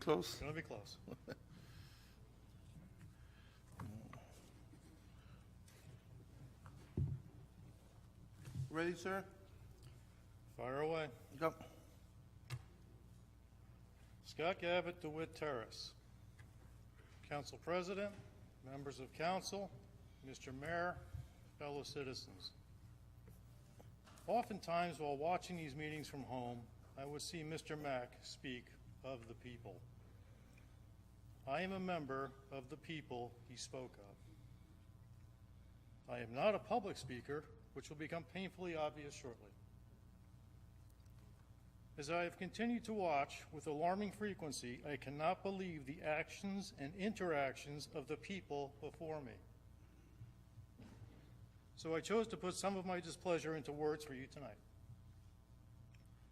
Close. It's going to be close. Ready, sir? Fire away. Go. Scott Gavitt, DeWitt Terrace. Council President, members of council, Mr. Mayor, fellow citizens. Oftentimes while watching these meetings from home, I would see Mr. Mack speak of the people. I am a member of the people he spoke of. I am not a public speaker, which will become painfully obvious shortly. As I have continued to watch with alarming frequency, I cannot believe the actions and interactions of the people before me. So I chose to put some of my displeasure into words for you tonight.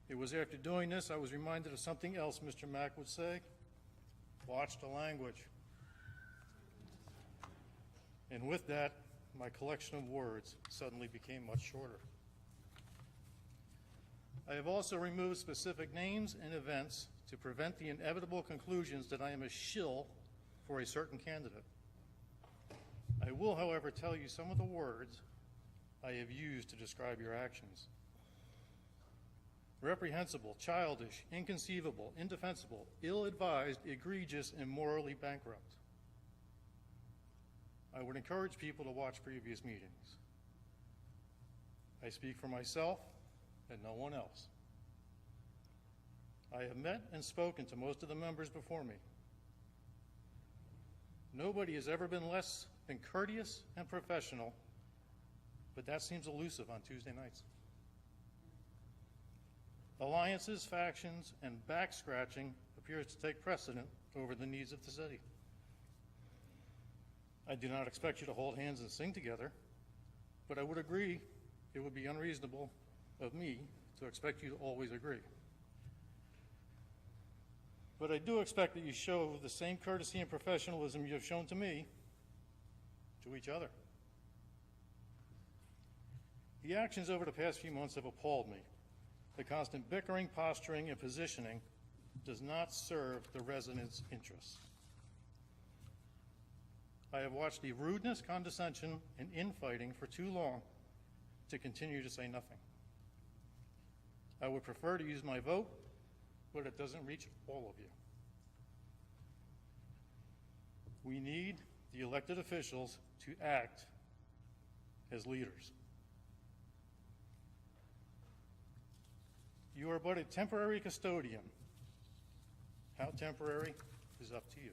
It was after doing this I was reminded of something else Mr. Mack would say: watch the language. And with that, my collection of words suddenly became much shorter. I have also removed specific names and events to prevent the inevitable conclusions that I am a shill for a certain candidate. I will, however, tell you some of the words I have used to describe your actions. Reprehensible, childish, inconceivable, indefensible, ill-advised, egregious, and morally bankrupt. I would encourage people to watch previous meetings. I speak for myself and no one else. I have met and spoken to most of the members before me. Nobody has ever been less than courteous and professional, but that seems elusive on Tuesday nights. Alliances, factions, and back-scratching appears to take precedent over the needs of the city. I do not expect you to hold hands and sing together, but I would agree it would be unreasonable of me to expect you to always agree. But I do expect that you show the same courtesy and professionalism you have shown to me, to each other. The actions over the past few months have appalled me. The constant bickering, posturing, and positioning does not serve the residents' interests. I have watched the rudeness, condescension, and infighting for too long to continue to say nothing. I would prefer to use my vote, but it doesn't reach all of you. We need the elected officials to act as leaders. You are but a temporary custodian. How temporary is up to you.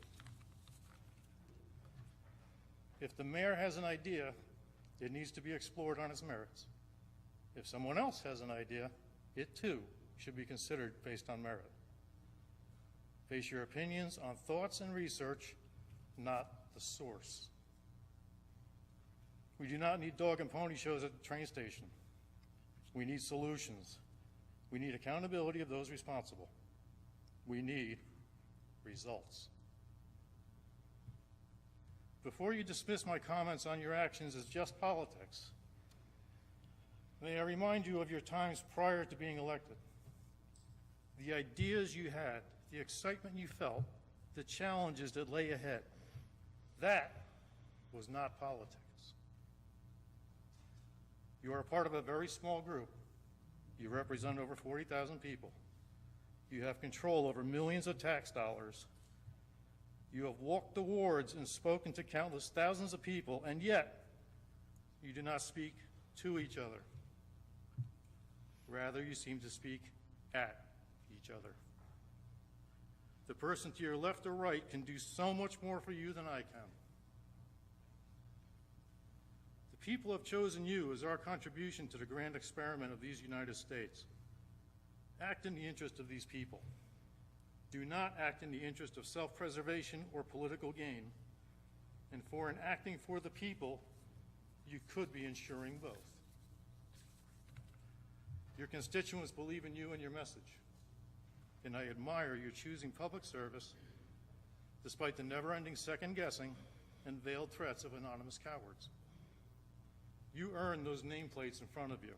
If the mayor has an idea, it needs to be explored on its merits. If someone else has an idea, it too should be considered based on merit. Base your opinions on thoughts and research, not the source. We do not need dog and pony shows at the train station. We need solutions. We need accountability of those responsible. We need results. Before you dismiss my comments on your actions as just politics, may I remind you of your times prior to being elected. The ideas you had, the excitement you felt, the challenges that lay ahead. That was not politics. You are a part of a very small group. You represent over 40,000 people. You have control over millions of tax dollars. You have walked the wards and spoken to countless thousands of people, and yet you do not speak to each other. Rather, you seem to speak at each other. The person to your left or right can do so much more for you than I can. The people have chosen you as our contribution to the grand experiment of these United States. Act in the interest of these people. Do not act in the interest of self-preservation or political gain. And for in acting for the people, you could be ensuring both. Your constituents believe in you and your message, and I admire your choosing public service despite the never-ending second-guessing and veiled threats of anonymous cowards. You earned those nameplates in front of you.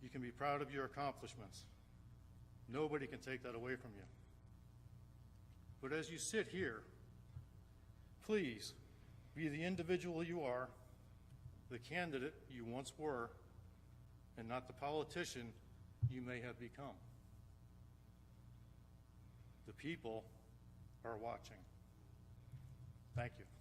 You can be proud of your accomplishments. Nobody can take that away from you. But as you sit here, please be the individual you are, the candidate you once were, and not the politician you may have become. The people are watching. Thank you.